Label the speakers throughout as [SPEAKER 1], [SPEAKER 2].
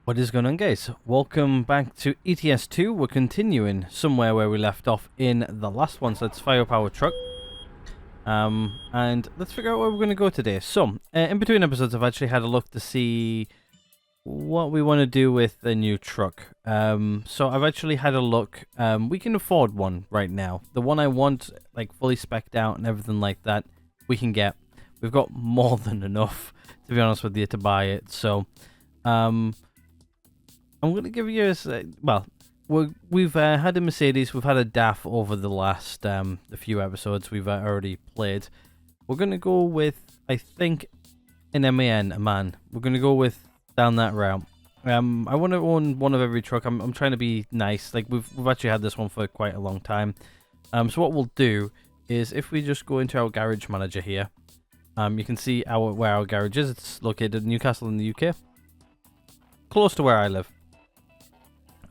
[SPEAKER 1] What is going on, guys? Welcome back to ETS2. We're continuing somewhere where we left off in the last one, so let's fire up our truck. And let's figure out where we're going to go today. So, in between episodes, I've actually had a look to see what we want to do with the new truck. So I've actually had a look. We can afford one right now. The one I want, like fully spec'd out and everything like that, we can get. We've got more than enough, to be honest with you, to buy it. So, I'm going to give you we've had a Mercedes, we've had a DAF over the last a few episodes we've already played. We're going to go with, I think, an MAN, a man. We're going to go with down that route. I want to own one of every truck. I'm trying to be nice. Like we've actually had this one for quite a long time. So what we'll do is if we just go into our garage manager here, you can see where our garage is. It's located in Newcastle in the UK, close to where I live.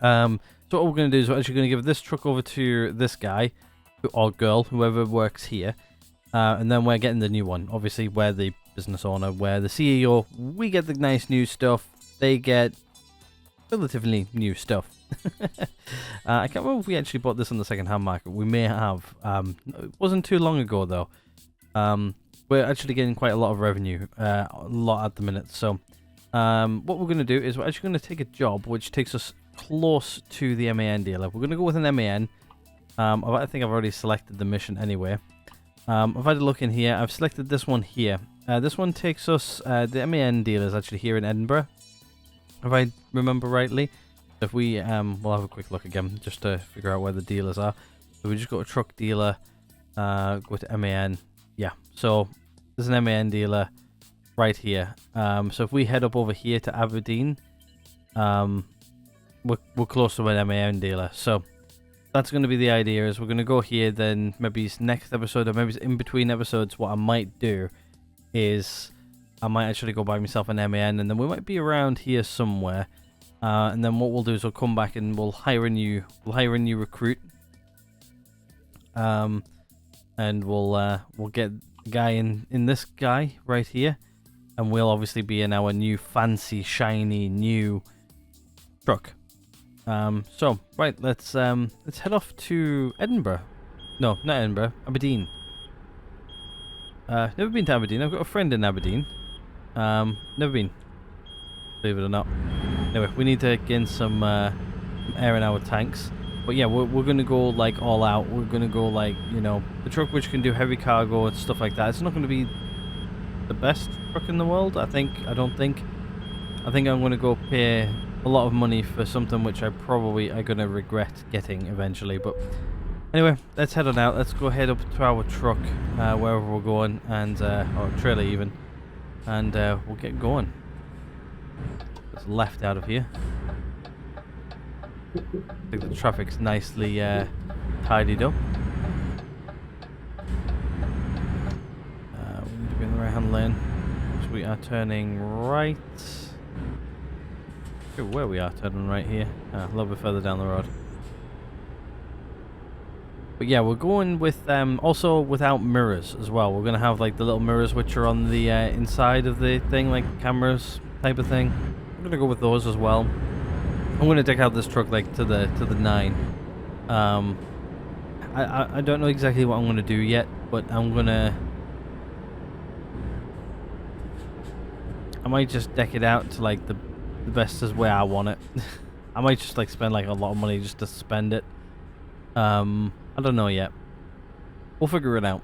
[SPEAKER 1] So what we're going to do is we're actually going to give this truck over to this guy, or girl, whoever works here. And then we're getting the new one. Obviously, we're the business owner, we're the CEO. We get the nice new stuff. They get relatively new stuff. I can't remember if we actually bought this on the second-hand market. We may have. It wasn't too long ago, though. We're actually getting quite a lot of revenue. A lot at the minute. So what we're going to do is we're actually going to take a job which takes us close to the MAN dealer. We're going to go with an MAN. I think I've already selected the mission anyway. I've had a look in here. I've selected this one here. This one takes us, the MAN dealer is actually here in Edinburgh, if I remember rightly. If we, we'll have a quick look again, just to figure out where the dealers are. So we just go to truck dealer, go to MAN. Yeah, so there's an MAN dealer right here. So if we head up over here to Aberdeen, we're close to an MAN dealer, so that's going to be the idea. Is we're going to go here, then maybe it's next episode or maybe it's in between episodes. What I might do is I might actually go buy myself an MAN, and then we might be around here somewhere. And then what we'll do is we'll come back and we'll hire a new recruit. And we'll get a guy in this guy right here, and we'll obviously be in our new fancy shiny new truck. So right, let's head off to Edinburgh. No, not Edinburgh, Aberdeen. Never been to Aberdeen. I've got a friend in Aberdeen. Never been, believe it or not. Anyway, we need to gain some air in our tanks. But yeah, we're gonna go like all out. We're gonna go like, you know, the truck which can do heavy cargo and stuff like that. It's not gonna be the best truck in the world, I think. I think I'm gonna go pay a lot of money for something which I probably are going to regret getting eventually. But anyway, let's head on out. Let's go head up to our truck, wherever we're going, and or trailer even, and we'll get going. It's left out of here. I think the traffic's nicely tidied up. We need to be in the right hand lane, so we are turning right. Where we are turning right here, a little bit further down the road. But yeah, we're going with also without mirrors as well. We're gonna have like the little mirrors which are on the inside of the thing, like cameras type of thing. I'm gonna go with those as well. I'm gonna deck out this truck like to the 9. I don't know exactly what I'm gonna do yet, but I might just deck it out to like the best is where I want it. I might just like spend like a lot of money just to spend it. I don't know yet. We'll figure it out.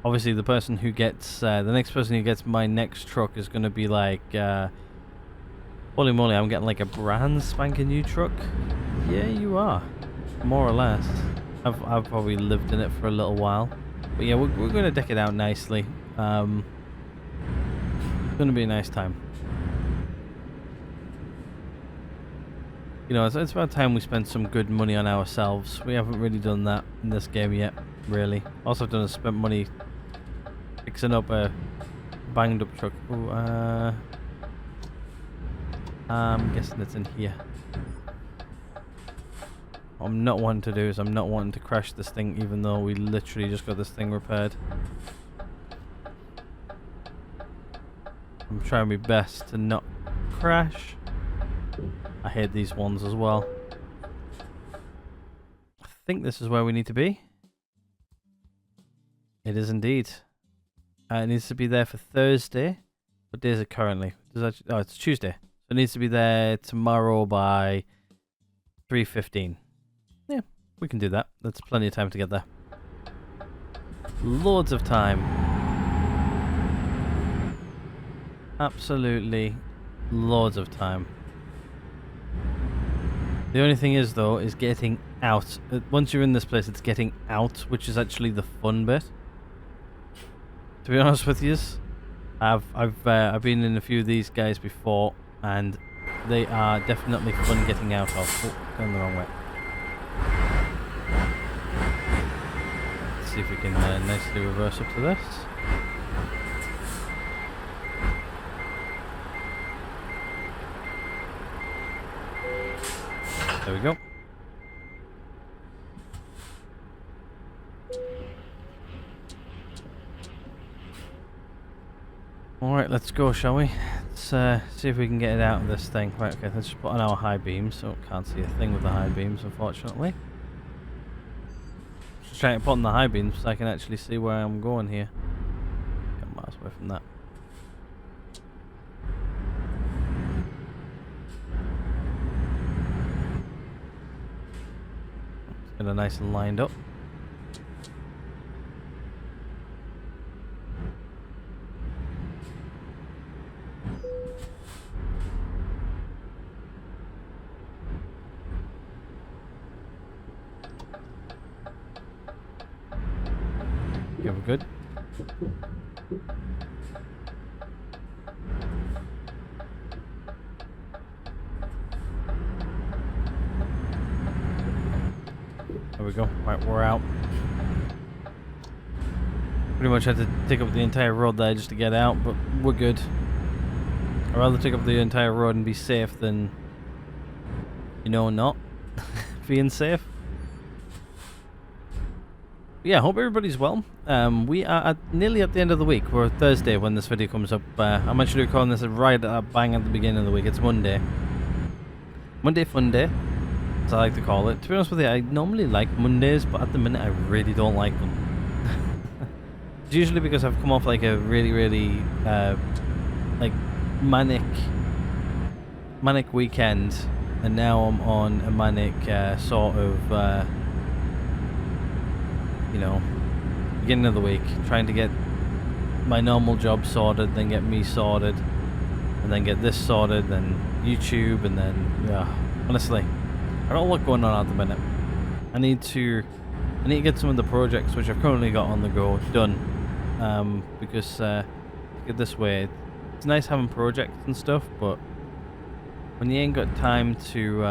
[SPEAKER 1] Obviously the person who gets the next person who gets my next truck is going to be like holy moly, I'm getting like a brand spanking new truck. Yeah, you are, more or less. I've probably lived in it for a little while, but yeah, we're going to deck it out nicely. It's gonna be a nice time. You know, it's about time we spent some good money on ourselves. We haven't really done that in this game yet, really. Also done is spent money fixing up a banged up truck. Ooh, I'm guessing it's in here. What I'm not wanting to do is I'm not wanting to crash this thing, even though we literally just got this thing repaired. I'm trying my best to not crash. I hate these ones as well. I think this is where we need to be. It is indeed. It needs to be there for Thursday. What day is it currently? Oh, it's Tuesday. So it needs to be there tomorrow by 3:15. Yeah, we can do that. That's plenty of time to get there. Loads of time. Absolutely loads of time. The only thing is, though, is getting out. Once you're in this place, it's getting out, which is actually the fun bit. To be honest with you, I've been in a few of these guys before, and they are definitely fun getting out of. Oh, going the wrong way. Let's see if we can nicely reverse up to this. There we go. Alright, let's go, shall we? Let's see if we can get it out of this thing. Right, okay, let's just put on our high beams. Oh, can't see a thing with the high beams, unfortunately. Just trying to put on the high beams so I can actually see where I'm going here. Get miles away from that. Get it nice and lined up. Yeah, we're good. There we go. Right, we're out. Pretty much had to take up the entire road there just to get out, but we're good. I'd rather take up the entire road and be safe than, you know, not being safe. Yeah, hope everybody's well. We are nearly at the end of the week. We're Thursday when this video comes up. I'm actually recording this right bang at the beginning of the week. It's Monday. Monday fun day, as I like to call it. To be honest with you, I normally like Mondays, but at the minute I really don't like them. It's usually because I've come off like a really like manic weekend, and now I'm on a manic sort of you know, beginning of the week, trying to get my normal job sorted, then get me sorted, and then get this sorted, then YouTube, and then, yeah, honestly, I got a lot going on at the minute. I need to get some of the projects which I've currently got on the go done, because, get this way, it's nice having projects and stuff, but when you ain't got time to,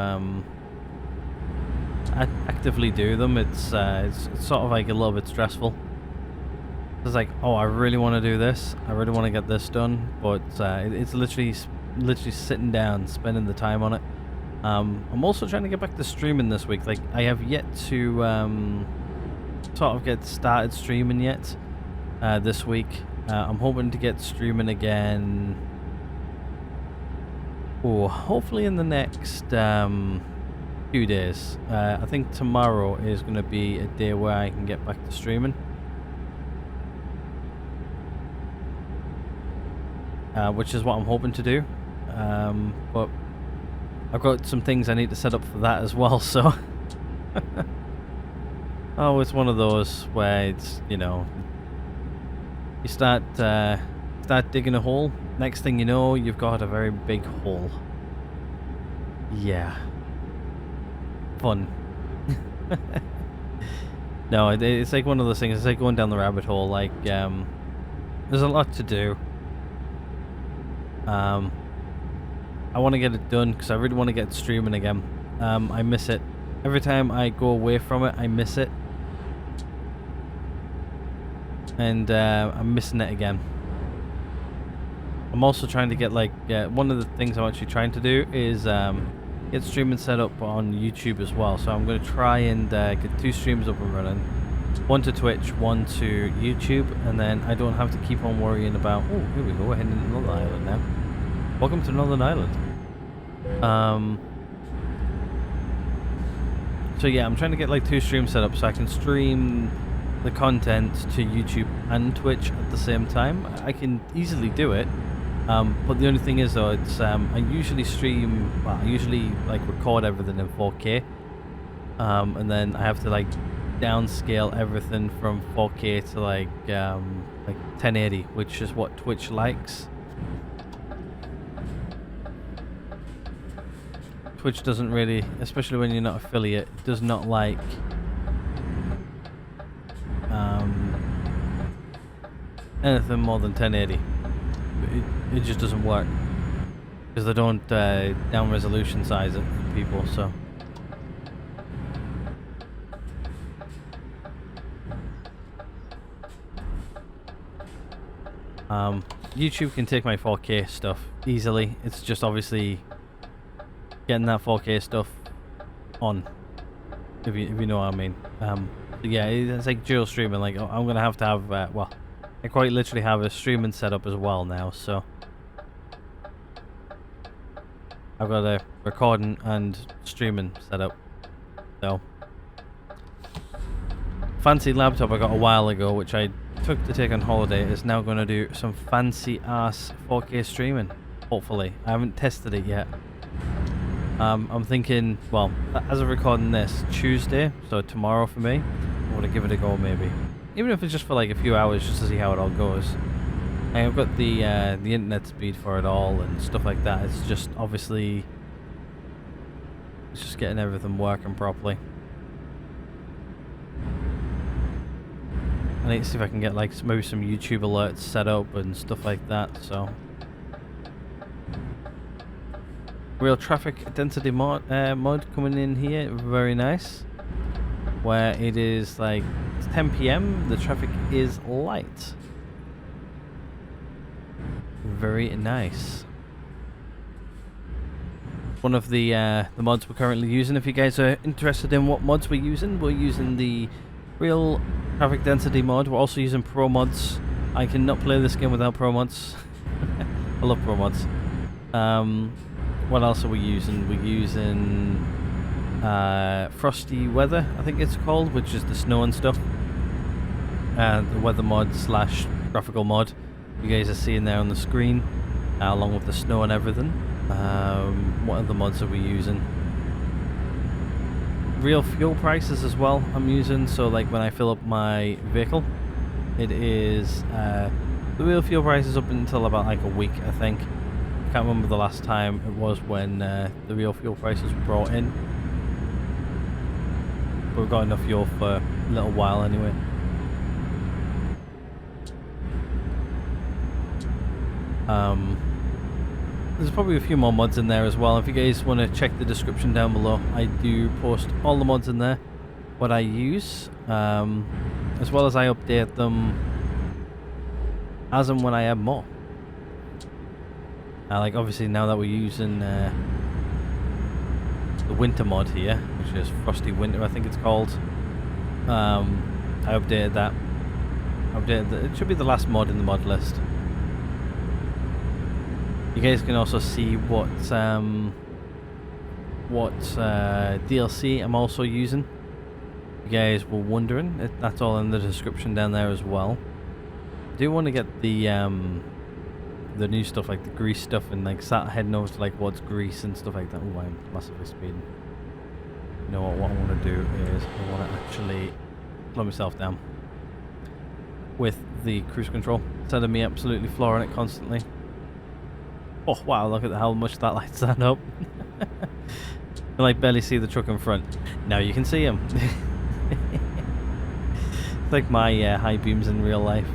[SPEAKER 1] actively do them, it's sort of like a little bit stressful. It's like, oh, I really want to do this, I really want to get this done, but it's literally sitting down, spending the time on it. I'm also trying to get back to streaming this week. Like, I have yet to sort of get started streaming yet this week. I'm hoping to get streaming again, hopefully in the next few days. I think tomorrow is going to be a day where I can get back to streaming. Which is what I'm hoping to do. But I've got some things I need to set up for that as well, so... Oh, it's one of those where it's, you know... You start digging a hole, next thing you know, you've got a very big hole. Yeah. Fun. No, it's like one of those things. It's like going down the rabbit hole. Like, there's a lot to do. I want to get it done because I really want to get streaming again. I miss it. Every time I go away from it, I miss it. And I'm missing it again. I'm also trying to get, like, one of the things I'm actually trying to do is get streaming set up on YouTube as well. So I'm going to try and get 2 streams up and running. One to Twitch, one to YouTube, and then I don't have to keep on worrying about, oh, here we go, we're heading to another island now. Welcome to Northern Ireland. So yeah, I'm trying to get like 2 streams set up so I can stream the content to YouTube and Twitch at the same time. I can easily do it, but the only thing is though, it's I usually stream, well, I usually like record everything in 4K, and then I have to like downscale everything from 4K to like 1080, which is what Twitch likes. Twitch doesn't really, especially when you're not affiliate, does not like anything more than 1080. It just doesn't work because they don't down resolution size it for people. So YouTube can take my 4K stuff easily. It's just obviously getting that 4K stuff on, if you know what I mean. Yeah, it's like dual streaming. Like I'm gonna have to have well, I quite literally have a streaming setup as well now. So I've got a recording and streaming setup. So fancy laptop I got a while ago, which I took to take on holiday, is now going to do some fancy ass 4K streaming. Hopefully, I haven't tested it yet. I'm thinking, well, as of recording this, Tuesday, so tomorrow for me, I'm going to give it a go maybe. Even if it's just for like a few hours just to see how it all goes. I've got the internet speed for it all and stuff like that. It's just obviously, it's just getting everything working properly. I need to see if I can get like maybe some YouTube alerts set up and stuff like that, so. Real traffic density mod coming in here, very nice. Where it is like, it's 10 PM, the traffic is light. Very nice. One of the mods we're currently using, if you guys are interested in what mods we're using the real traffic density mod. We're also using pro mods. I cannot play this game without pro mods. I love pro mods. What else are we using? We're using Frosty Weather, I think it's called, which is the snow and stuff. The weather mod slash graphical mod you guys are seeing there on the screen, along with the snow and everything. What other mods are we using? Real fuel prices as well I'm using, so like when I fill up my vehicle, it is the real fuel price is up until about like a week, I think. I can't remember the last time it was when the real fuel prices were brought in, but we've got enough fuel for a little while anyway. There's probably a few more mods in there as well. If you guys want to check the description down below, I do post all the mods in there, what I use, as well as I update them as and when I add more. Like obviously now that we're using the winter mod here, which is Frosty Winter I think it's called, I updated that. It should be the last mod in the mod list. You guys can also see what DLC I'm also using. You guys were wondering, that's all in the description down there as well. I do want to get the new stuff, like the Greece stuff, and like start heading over to like what's Greece and stuff like that. Oh, I'm massively speeding. You know what I want to do is I want to actually slow myself down with the cruise control instead of me absolutely flooring it constantly. Oh wow, look at how much that lights that up. You like barely see the truck in front. Now you can see him. It's like my high beams in real life.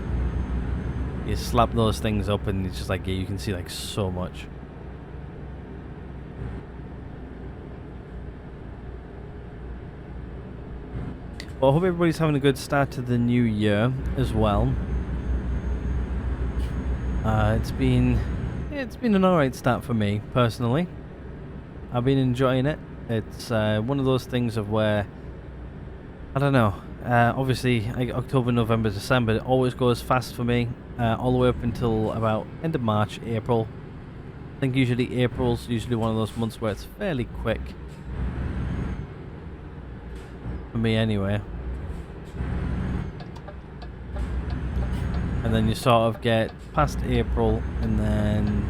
[SPEAKER 1] You slap those things up and it's just like, yeah, you can see like so much. Well, I hope everybody's having a good start to the new year as well. It's been an alright start for me personally. I've been enjoying it. It's one of those things of where, I don't know, Obviously, like October, November, December, it always goes fast for me, all the way up until about end of March, April. I think usually April's usually one of those months where it's fairly quick. For me anyway. And then you sort of get past April and then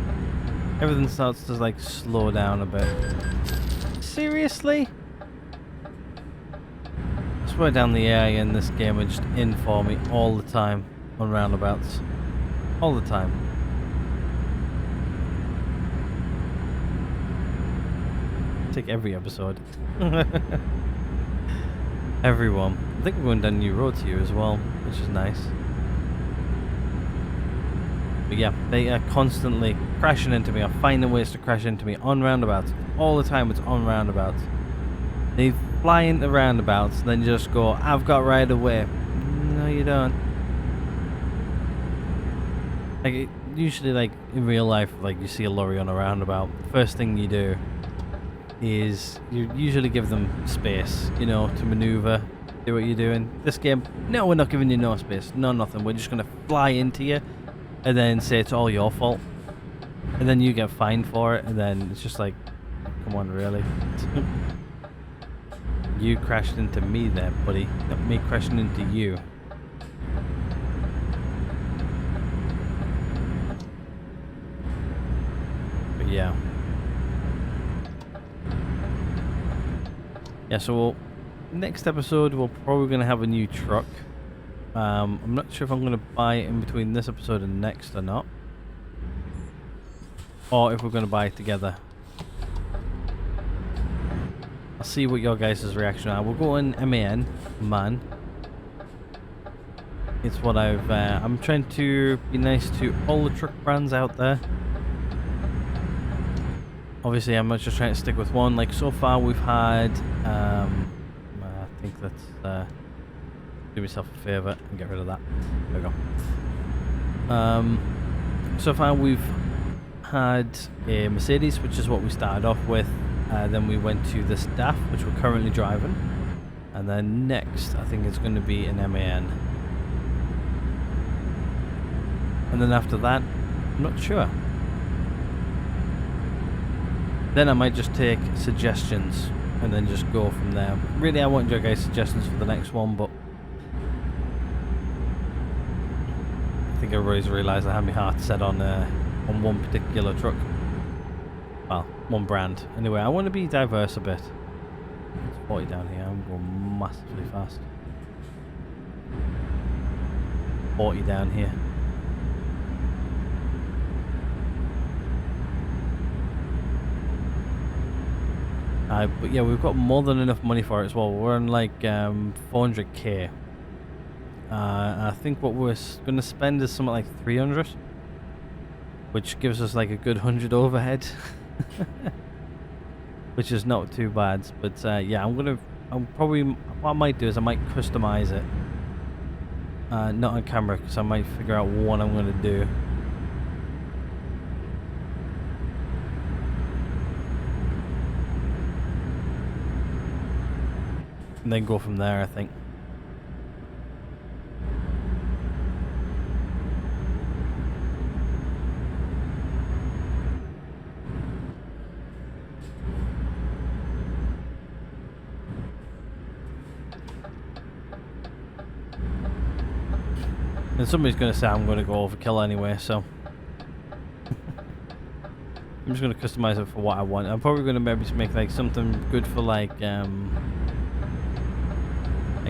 [SPEAKER 1] everything starts to like slow down a bit. Seriously? I swear down the AI in this game are just in for me all the time on roundabouts. All the time. Take every episode. Everyone. I think we're going down new roads here as well, which is nice. But yeah, they are constantly crashing into me or finding ways to crash into me on roundabouts. All the time it's on roundabouts. They fly into roundabouts and then just go, I've got right away. No, you don't. Like, usually, like, in real life, like, you see a lorry on a roundabout, first thing you do is you usually give them space, you know, to maneuver, do what you're doing. This game, no, we're not giving you no space, no nothing. We're just going to fly into you and then say it's all your fault. And then you get fined for it, and then it's just like, come on, really? You crashed into me there, buddy. Not me crashing into you. But yeah. Yeah, so next episode we're probably going to have a new truck. I'm not sure if I'm going to buy it in between this episode and next or not. Or if we're going to buy it together. I'll see what your guys' reaction are. We'll go in MAN, man. It's what I'm trying to be nice to all the truck brands out there. Obviously, I'm not just trying to stick with one. Like, so far we've had, I think let's do myself a favour and get rid of that. There we go. So far we've had a Mercedes, which is what we started off with. Then we went to the Staff, which we're currently driving. And then next, I think it's going to be an MAN. And then after that, I'm not sure. Then I might just take suggestions and then just go from there. Really, I want your guys' suggestions for the next one, but I think everybody's realised I have my heart set on one particular truck. Well, one brand. Anyway, I want to be diverse a bit. It's 40 down here. I'm going massively fast. 40 down here. But yeah, we've got more than enough money for it as well. We're on like 400k. I think what we're going to spend is something like 300, which gives us like a good 100 overhead, which is not too bad. But yeah, I'm probably, what I might do is I might customize it, not on camera, because I might figure out what I'm going to do. And then go from there, I think. And somebody's going to say I'm going to go overkill anyway, so I'm just going to customize it for what I want. I'm probably going to maybe make like something good for like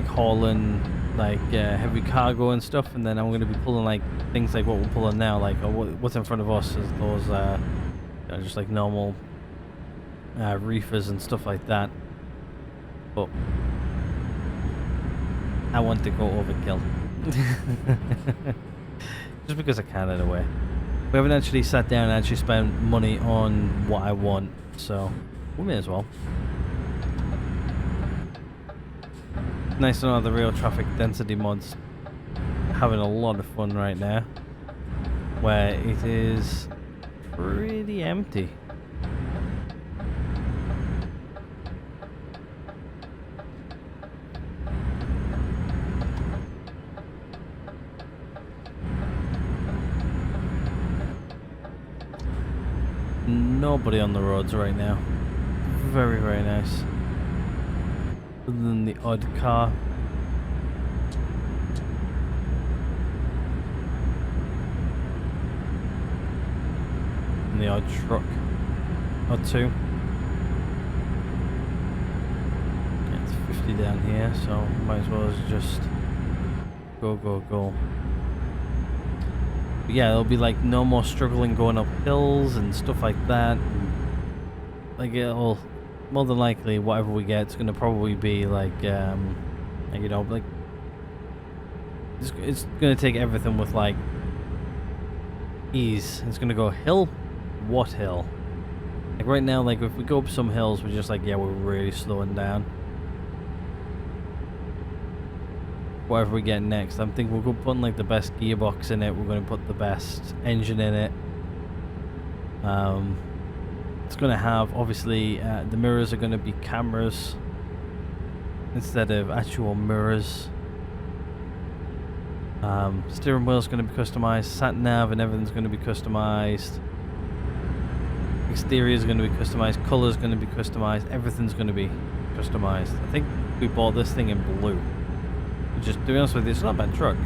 [SPEAKER 1] hauling like heavy cargo and stuff, and then I'm going to be pulling like things like what we're pulling now, like what's in front of us is those you know, just like normal reefers and stuff like that. But I want to go overkill. Just because I can in a way. We haven't actually sat down and actually spent money on what I want, so we may as well. Nice to know the real traffic density mods having a lot of fun right now, where it is pretty empty. Nobody on the roads right now. Very, very nice. Other than the odd car. And the odd truck or two. Yeah, it's 50 down here, so might as well just go, go, go. But yeah, there'll be like no more struggling going up hills and stuff like that. Like it'll more than likely whatever we get, it's gonna probably be like you know, like it's gonna take everything with like ease. It's gonna go hill. What hill? Like right now, like if we go up some hills, we're just like, yeah, we're really slowing down. Whatever we get next, I'm thinking we'll go put like the best gearbox in it. We're going to put the best engine in it. It's going to have, obviously, the mirrors are going to be cameras instead of actual mirrors. Steering wheel is going to be customized. Sat nav and everything's going to be customized. Exterior is going to be customized. Color is going to be customized. Everything's going to be customized. I think we bought this thing in blue. Just to be honest with you, it's not a bad truck.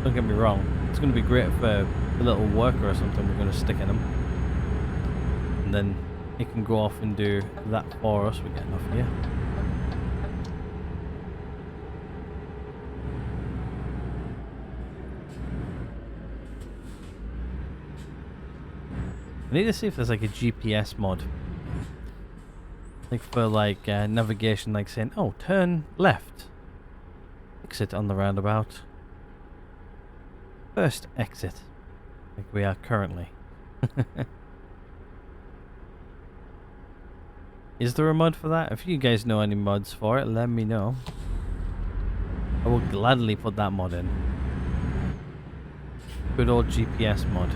[SPEAKER 1] Don't get me wrong. It's going to be great for a little worker or something we're going to stick in them. And then it can go off and do that for us. We're getting off here. I need to see if there's like a GPS mod. Like for like navigation, like saying, oh, turn left. Exit on the roundabout. First exit. Like we are currently. Is there a mod for that? If you guys know any mods for it, let me know. I will gladly put that mod in. Good old GPS mod.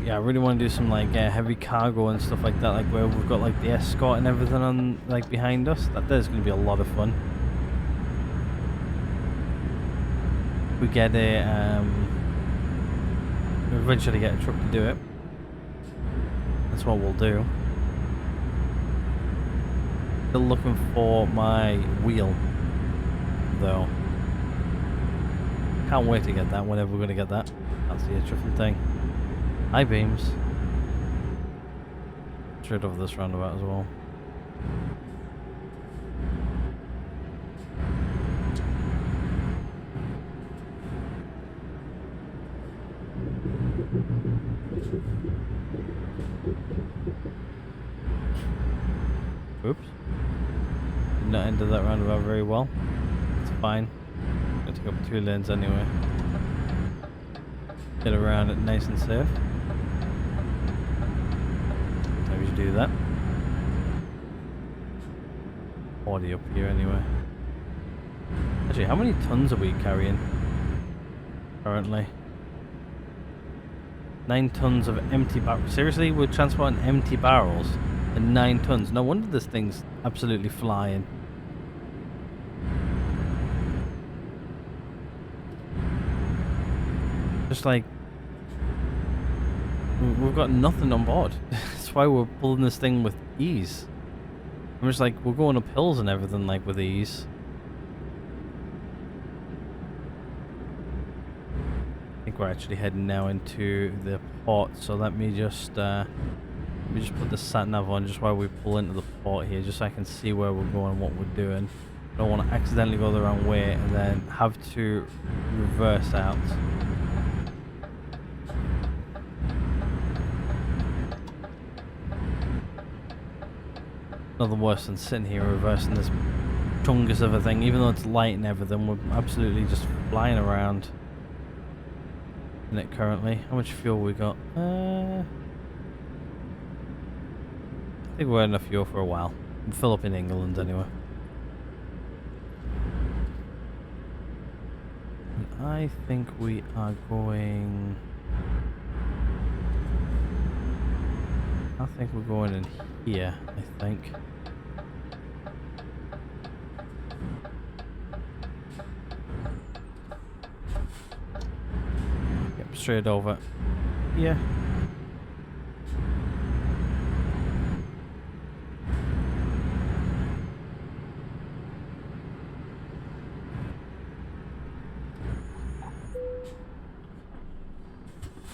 [SPEAKER 1] Yeah, I really want to do some like heavy cargo and stuff like that, like where we've got like the escort and everything on like behind us. There's going to be a lot of fun. We get a we eventually get a truck to do it. That's what we'll do. Still looking for my wheel though. Can't wait to get that whenever we're going to get that. That's the interesting thing. High beams. Straight over this roundabout as well. Oops. Did not enter that roundabout very well. It's fine. I'm gonna take up 2 lanes anyway. Get around it nice and safe. Sometimes you do that. 40 up here anyway. Actually, how many tons are we carrying currently? 9 tons of empty barrels. Seriously, we're transporting empty barrels and 9 tons. No wonder this thing's absolutely flying. Just like we've got nothing on board. That's why we're pulling this thing with ease. I'm just like, we're going up hills and everything like with ease. I think we're actually heading now into the port, so let me just put the sat nav on just while we pull into the port here, just so I can see where we're going and what we're doing. I don't want to accidentally go the wrong way and then have to reverse out. Nothing worse than sitting here reversing this chungus of a thing. Even though it's light and everything, we're absolutely just flying around in it currently. How much fuel we got? think we're enough fuel for a while. We'll fill up in England anyway. And I think we are going... I think we're going in here, I think. Yep, straight over. Yeah.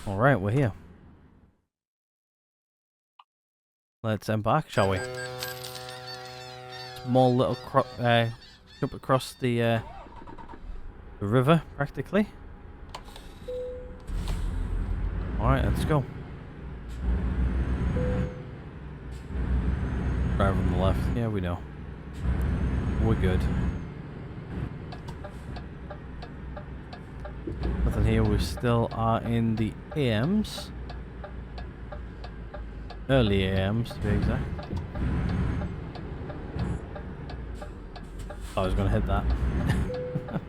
[SPEAKER 1] Alright, we're here. Let's embark, shall we? Small little jump across the river, practically. Alright, let's go. Drive on the left. Yeah, we know. We're good. Nothing here. We still are in the AMs. Early AMs, to be exact. I was going to hit that.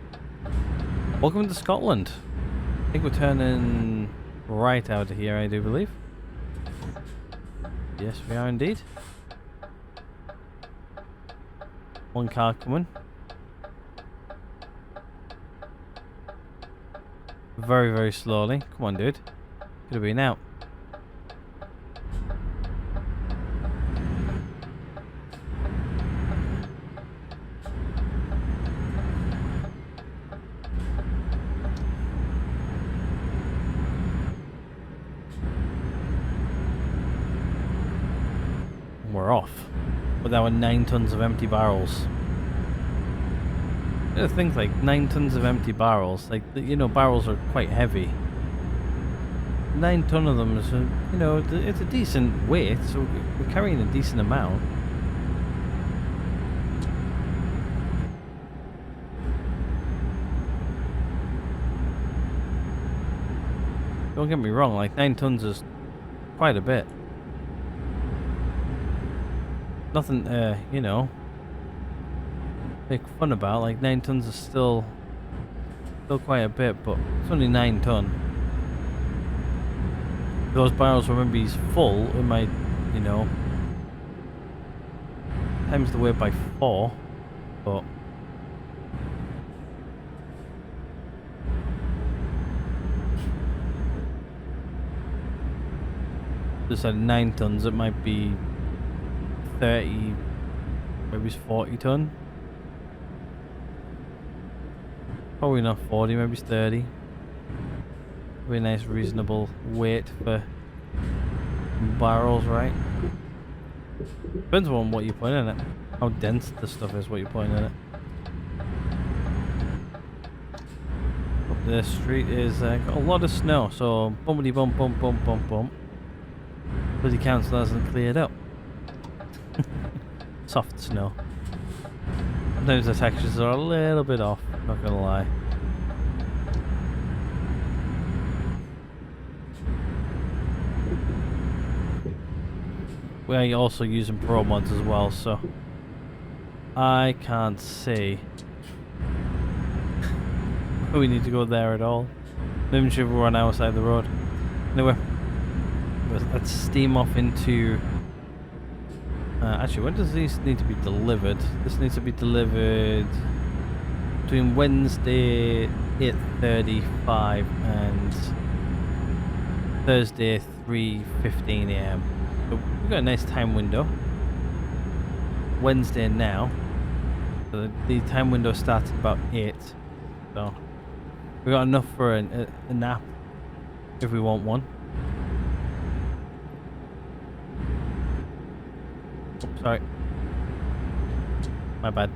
[SPEAKER 1] Welcome to Scotland. I think we're turning right out of here, I do believe. Yes, we are indeed. One car coming. Very, very slowly. Come on, dude. Could have been out. We're off with our 9 tons of empty barrels. I think like 9 tons of empty barrels, like, you know, barrels are quite heavy. 9 ton of them is, you know, it's a decent weight, so we're carrying a decent amount. Don't get me wrong, like 9 tons is quite a bit. Nothing, you know, make fun about. Like 9 tons is still quite a bit, but it's only 9 ton. If those barrels were maybe full, it might, you know, times the weight by 4, but just at 9 tons, it might be 30, maybe it's 40 ton. Probably not 40, maybe it's 30. Be a nice reasonable weight for barrels, right? Depends on what you put in it. How dense the stuff is, what you put in it. Up the street is got a lot of snow, so bumpity bump bump bump bump bump. Bloody council hasn't cleared up. Soft snow. Sometimes the textures are a little bit off, not gonna lie. We're also using pro mods as well, so I can't see we need to go there at all. Not even sure if we're on our side of the road. Anyway, let's steam off into... actually, when does these need to be delivered? This needs to be delivered between Wednesday 8:35 and Thursday 3:15 AM. So we've got a nice time window. Wednesday now. So the time window starts at about 8. So we got enough for a nap if we want one. Oops, sorry. My bad.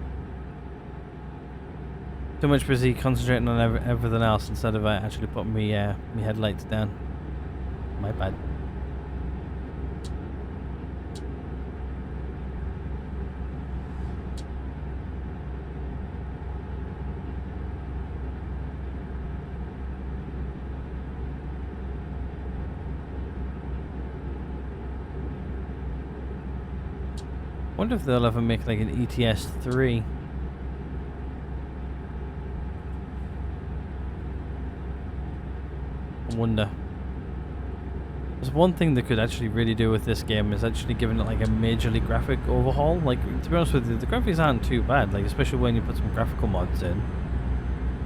[SPEAKER 1] Too much busy concentrating on everything else instead of actually putting me headlights down. My bad. Wonder if they'll ever make like an ETS 3. I wonder. There's one thing they could actually really do with this game is actually giving it like a majorly graphic overhaul. Like, to be honest with you, the graphics aren't too bad, like especially when you put some graphical mods in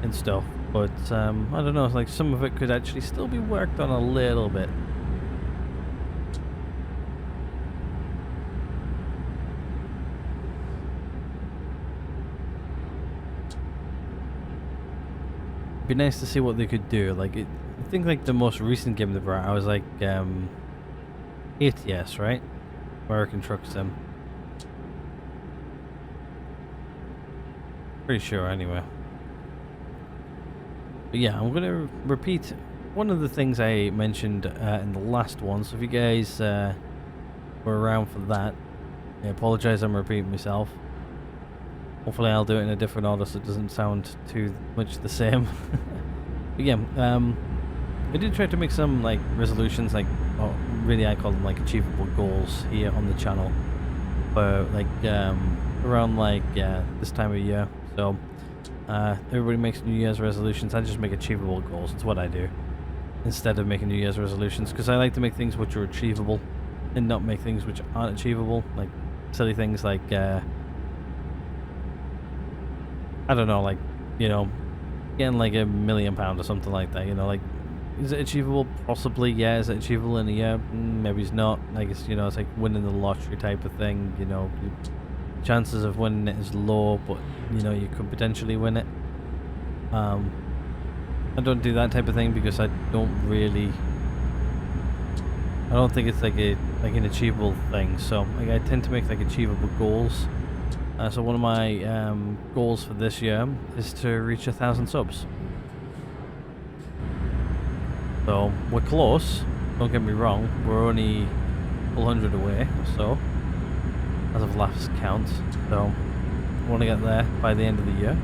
[SPEAKER 1] and stuff. But I don't know, like some of it could actually still be worked on a little bit. It'd be nice to see what they could do. Like, I think like the most recent game they brought out was like ATS, right? American Truck Sim. Pretty sure, anyway. But yeah, I'm gonna repeat one of the things I mentioned in the last one. So if you guys were around for that, I apologize. I'm repeating myself. Hopefully I'll do it in a different order so it doesn't sound too much the same. But yeah, I did try to make some like resolutions, like, oh, really I call them like achievable goals here on the channel. But like around like this time of year. So everybody makes New Year's resolutions. I just make achievable goals. It's what I do instead of making New Year's resolutions, because I like to make things which are achievable and not make things which aren't achievable, like silly things like I don't know, like, you know, getting like £1 million or something like that, you know, like, is it achievable? Possibly, yeah. Is it achievable in a year? Maybe it's not. Like, it's, you know, it's like winning the lottery type of thing, you know, chances of winning it is low, but, you know, you could potentially win it. I don't do that type of thing because I don't think it's like an achievable thing, so like, I tend to make like achievable goals. So one of my goals for this year is to reach 1,000 subs. So we're close, don't get me wrong, we're only 100 away or so, as of last count, so I want to get there by the end of the year.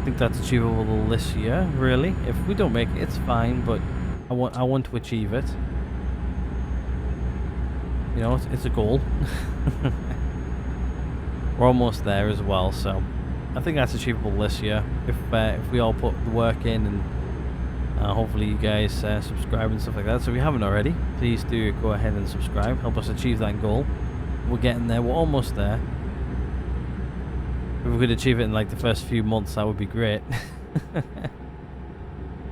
[SPEAKER 1] I think that's achievable this year, really. If we don't make it, it's fine, but I want to achieve it. You know, it's a goal. We're almost there as well, so I think that's achievable this year. If we all put the work in, and hopefully you guys subscribe and stuff like that. So if you haven't already, please do go ahead and subscribe. Help us achieve that goal. We're getting there. We're almost there. If we could achieve it in like the first few months, that would be great.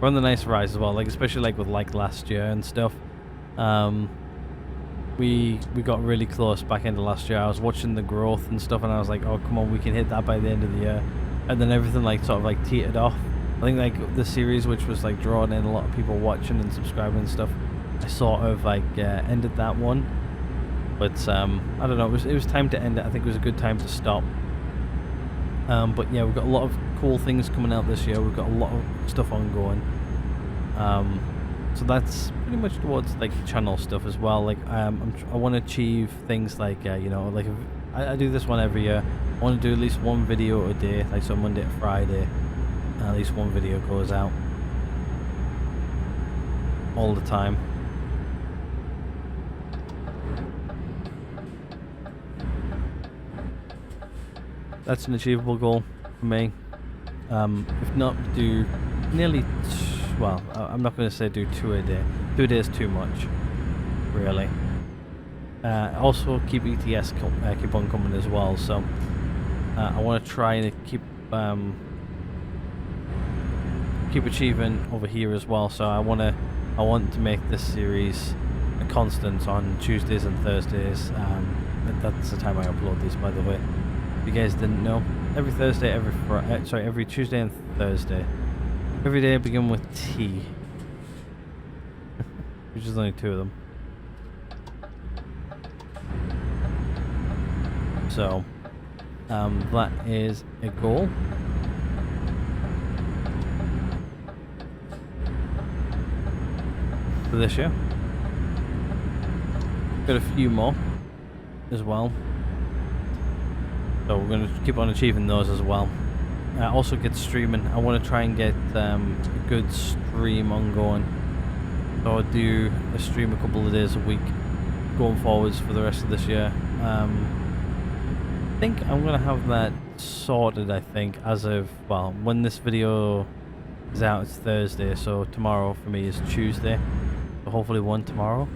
[SPEAKER 1] We're on the nice rise as well, like especially like with like last year and stuff. We got really close back end of last year. I was watching the growth and stuff, and I was like, oh come on, we can hit that by the end of the year. And then everything like sort of like teetered off. I think like the series, which was like drawing in a lot of people watching and subscribing and stuff, I sort of like ended that one. But I don't know, it was time to end it. I think it was a good time to stop. But yeah, we've got a lot of cool things coming out this year. We've got a lot of stuff ongoing. So that's pretty much towards like channel stuff as well. Like I want to achieve things like you know, like if I do this one every year. I want to do at least one video a day, like so Monday to Friday. At least one video goes out all the time. That's an achievable goal for me. If not, do nearly. Well, I'm not going to say do 2 a day. 2 a day is too much, really. Also, keep ETS keep on coming as well. So I want to try and keep achieving over here as well. So I want to make this series a constant on Tuesdays and Thursdays. That's the time I upload these, by the way. If you guys didn't know, every Thursday, every Tuesday and Thursday. Every day I begin with T. Which is only 2 of them. So, that is a goal. For this year. Got a few more as well. So we're going to keep on achieving those as well. Also get streaming. I want to try and get a good stream ongoing. So I'll do a stream a couple of days a week going forwards for the rest of this year. think I'm gonna have that sorted, I think, as of, well, when this video is out, it's Thursday, so tomorrow for me is Tuesday. So hopefully one tomorrow.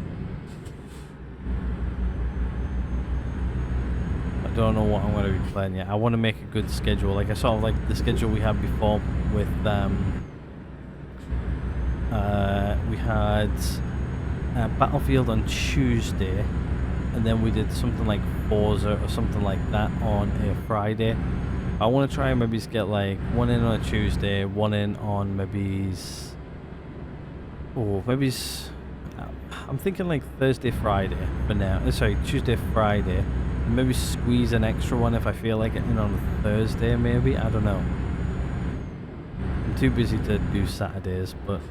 [SPEAKER 1] I don't know what I'm gonna be playing yet. I want to make a good schedule, like I sort of like the schedule we had before with we had Battlefield on Tuesday, and then we did something like Forza or something like that on a Friday. I want to try and maybe get like one in on a Tuesday, one in on I'm thinking like Thursday, Friday for now. Sorry, Tuesday, Friday. And maybe squeeze an extra one if I feel like it in on a Thursday, maybe. I don't know. I'm too busy to do Saturdays, but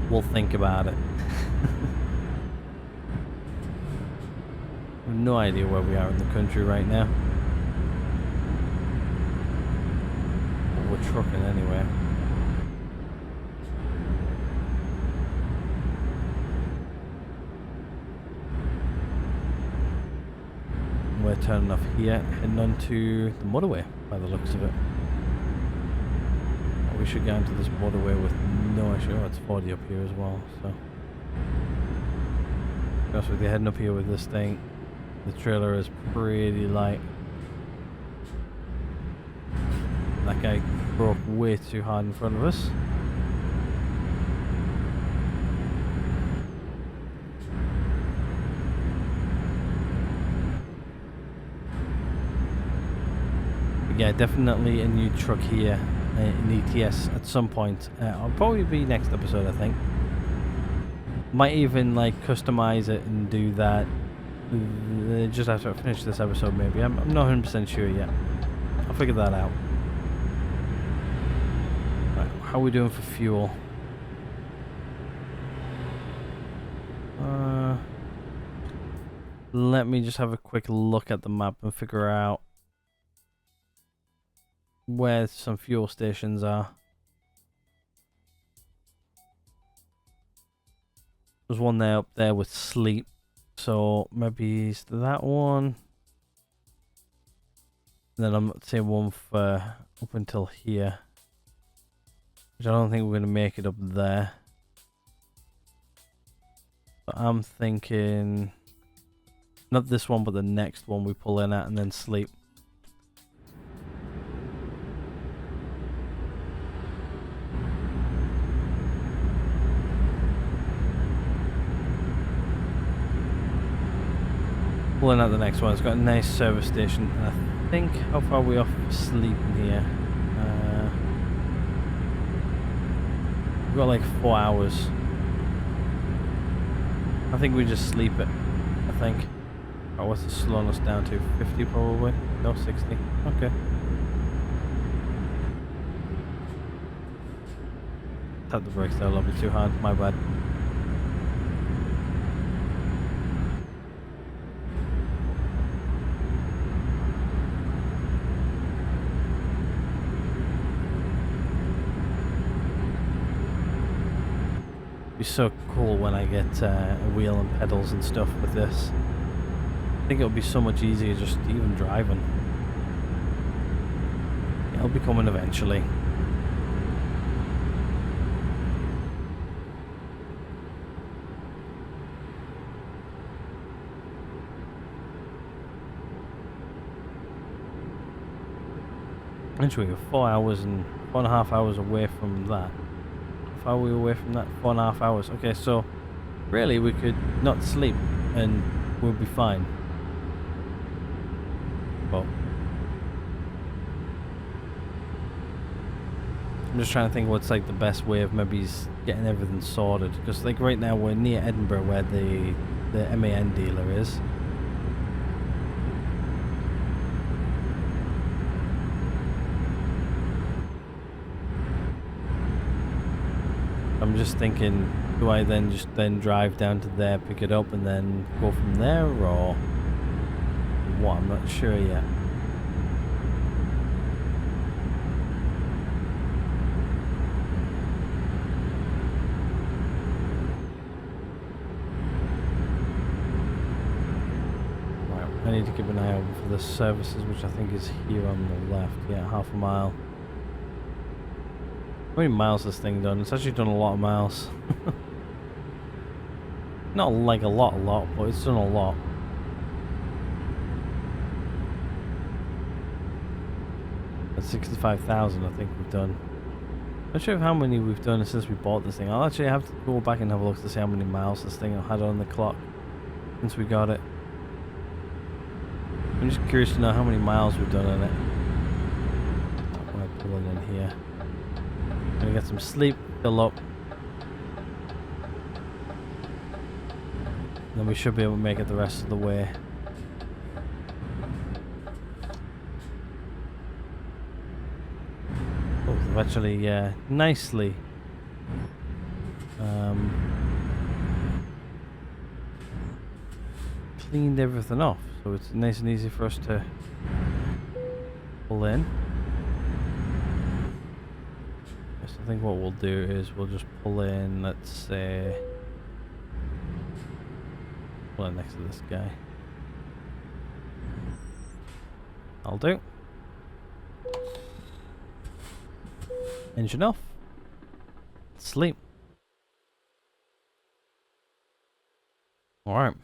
[SPEAKER 1] we'll think about it. I have no idea where we are in the country right now. But we're trucking anyway. We're turning off here, heading onto the motorway by the looks of it. We should get into this motorway with no issue. Oh, it's 40 up here as well, so. Just with you heading up here with this thing, the trailer is pretty light. That guy broke way too hard in front of us. Yeah, definitely a new truck here in ETS at some point. I'll probably be next episode, I think. Might even like customize it and do that just after I finish this episode, maybe. I'm not 100% sure yet. I'll figure that out. Right, how are we doing for fuel? Let me just have a quick look at the map and figure out where some fuel stations are. There's one there up there with sleep, so maybe it's that one. And then I'm say one for up until here, which I don't think we're gonna make it up there. But I'm thinking not this one, but the next one we pull in at and then sleep. Pulling out the next one. It's got a nice service station. And I think, how far are we off sleeping here? We've got like 4 hours. I think we just sleep it. I think. Oh, what's the slowing us down to? 50 probably? No, 60. Okay. Tap the brakes there a little bit too hard. My bad. It'd be so cool when I get a wheel and pedals and stuff with this. I think it'll be so much easier just even driving. It'll be coming eventually. Actually, we're 4 hours and 4.5 hours away from that. How far are we away from that? 4.5 hours. Okay, so really we could not sleep and we'll be fine. Well, I'm just trying to think what's like the best way of maybe getting everything sorted, because like right now we're near Edinburgh where the MAN dealer is. I'm just thinking, do I then just drive down to there, pick it up, and then go from there, or what? I'm not sure yet. Right, need to keep an eye out for the services, which I think is here on the left. Yeah, half a mile. How many miles has this thing done? It's actually done a lot of miles. Not like a lot, but it's done a lot. That's 65,000 I think we've done. Not sure of how many we've done since we bought this thing. I'll actually have to go back and have a look to see how many miles this thing had on the clock since we got it. I'm just curious to know how many miles we've done on it. I'm gonna pull it in here. Gonna get some sleep, fill up. Then we should be able to make it the rest of the way. Oh, they've actually nicely cleaned everything off, so it's nice and easy for us to pull in. Yes, I think what we'll do is we'll just pull in, let's say, pull in next to this guy. I'll do. Engine off. Sleep. Alright.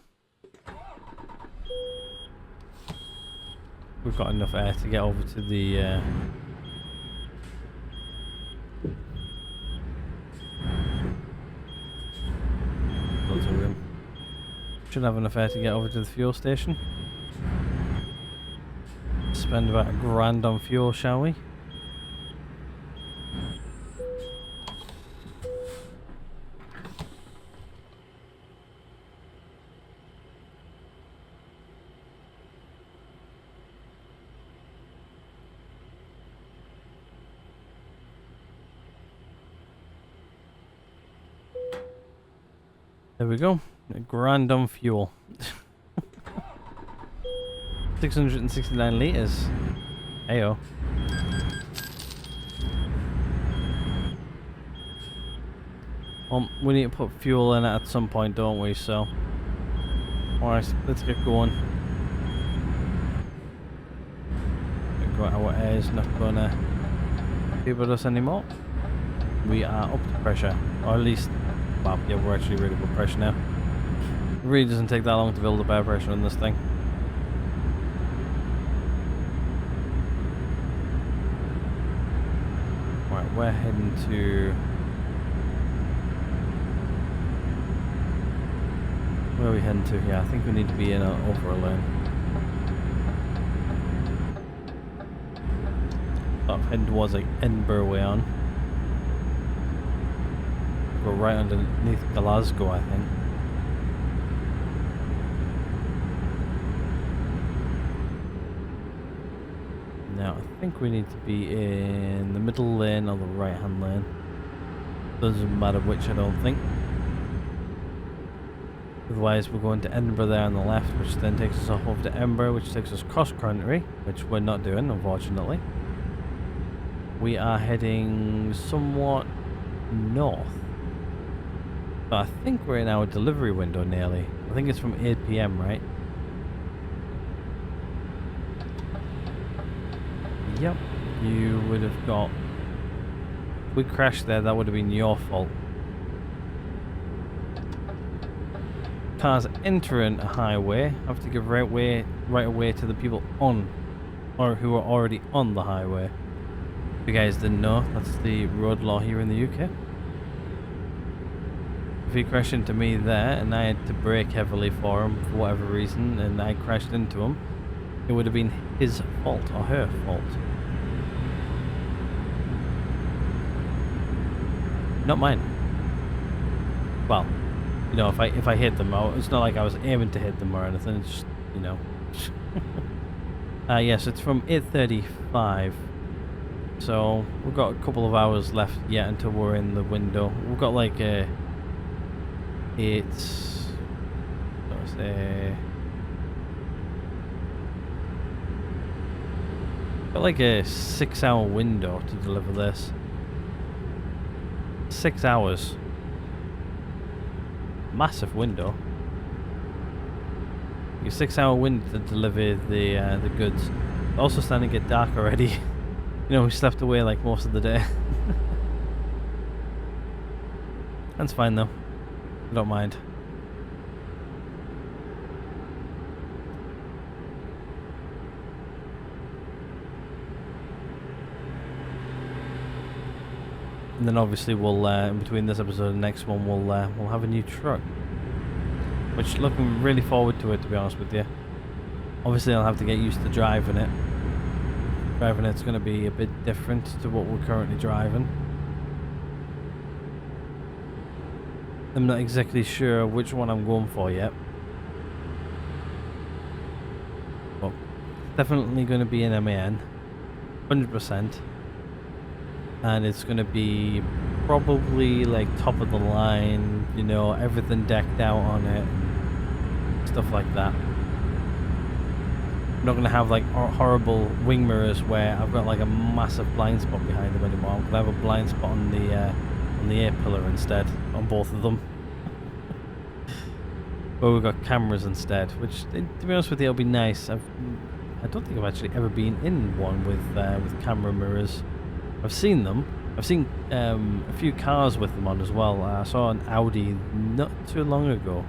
[SPEAKER 1] We've got enough air to get over to the loads of room. Should have enough air to get over to the fuel station. Spend about £1,000 on fuel, shall we? There we go. £1,000 on fuel. 669 litres. Ayo. Well, we need to put fuel in it at some point, don't we? So, alright, let's get going. Our air is not gonna be with us anymore. We are up to pressure, or at least, well, yeah, we're actually really good pressure now. It really doesn't take that long to build up air pressure on this thing. Right, we're heading to... Where are we heading to? Yeah, I think we need to be in over a lane. Sort of heading towards like Edinburgh way on. We're right underneath Glasgow, I think. Now, I think we need to be in the middle lane or the right hand lane. Doesn't matter which, I don't think. Otherwise, we're going to Edinburgh there on the left, which then takes us off over to Edinburgh, which takes us cross country, which we're not doing, unfortunately. We are heading somewhat north. So I think we're in our delivery window nearly. I think it's from 8 PM, right? Yep. You would have got... If we crashed there, that would have been your fault. Cars entering a highway have to give right away to the people on, or who are already on the highway. If you guys didn't know, that's the road law here in the UK. If he crashed into me there and I had to brake heavily for him for whatever reason and I crashed into him, it would have been his fault or her fault. Not mine. Well, you know, if I hit them, it's not like I was aiming to hit them or anything, it's just, you know. Yes, it's from 8:35. So, we've got a couple of hours left yet until we're in the window. We've got like a... It's... Let's say... Got like a 6-hour window to deliver this. 6 hours. Massive window. Your 6-hour window to deliver the goods. Also starting to get dark already. You know, we slept away like most of the day. That's fine though. I don't mind. And then obviously we'll in between this episode and the next one we'll have a new truck, which looking really forward to it, to be honest with you. Obviously I'll have to get used to driving it. Driving it's going to be a bit different to what we're currently driving. I'm not exactly sure which one I'm going for yet, but definitely going to be an MAN, 100%. And it's going to be probably like top of the line, you know, everything decked out on it, stuff like that. I'm not going to have like horrible wing mirrors where I've got like a massive blind spot behind them anymore. I'm going to have a blind spot on the A-pillar instead, on both of them. But we've got cameras instead, which, to be honest with you, it'll be nice. I don't think I've actually ever been in one with camera mirrors. I've seen them. I've seen a few cars with them on as well. I saw an Audi not too long ago.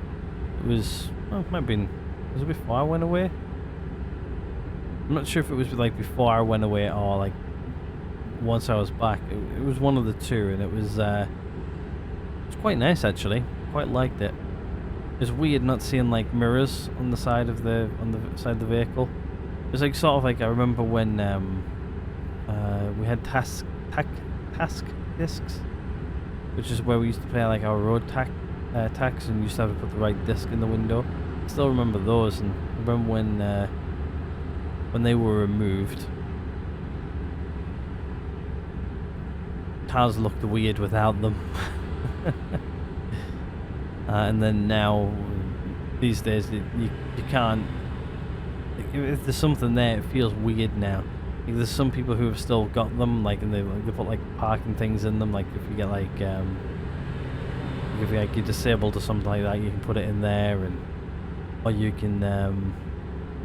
[SPEAKER 1] It was, well, it might have been, was it before I went away? I'm not sure if it was like before I went away or like once I was back. It was one of the two, and it was quite nice actually. Quite liked it. It's weird not seeing like mirrors on the side of the side of the vehicle. It's like sort of like I remember when we had task discs, which is where we used to play like our road tax, and you used to have to put the right disc in the window. I still remember those, and I remember when they were removed, cars looked weird without them. And then now, these days, you can't. If there's something there, it feels weird now. Like, there's some people who have still got them, like, and they put like parking things in them. Like if you get like if you're disabled or something like that, you can put it in there, and or you can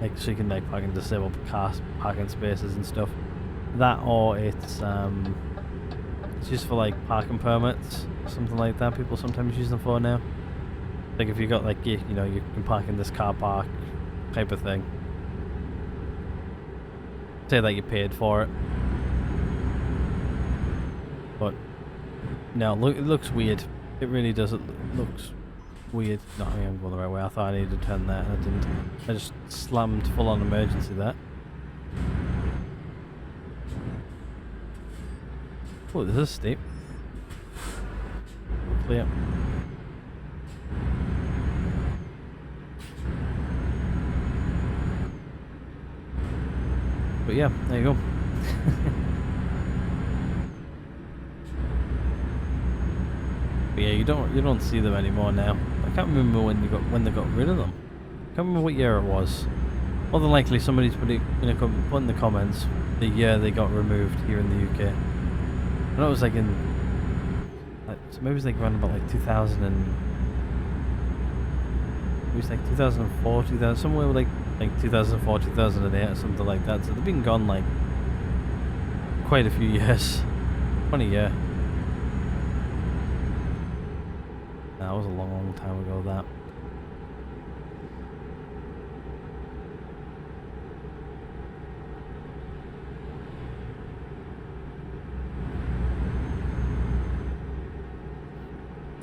[SPEAKER 1] like, so you can like park in disabled parking spaces and stuff. That, or it's used for like parking permits, something like that. People sometimes use them for now. Like if you got like you know, you can park in this car park type of thing. Say that you paid for it, but no, look, it looks weird. It really does. It looks weird. No, I am going the right way. I thought I needed to turn that, and I didn't. I just slammed full on emergency there. Oh, this is steep. Clear. But yeah, there you go. But yeah, you don't see them anymore now. I can't remember when they got rid of them. I can't remember what year it was. More than likely, somebody's put in the comments the year they got removed here in the UK. I know it was like in, so maybe it was like around about like 2000 and it was like 2004, 2000, somewhere like 2004, 2008 or something like that. So they've been gone like quite a few years. 20 year. That was a long time ago, that.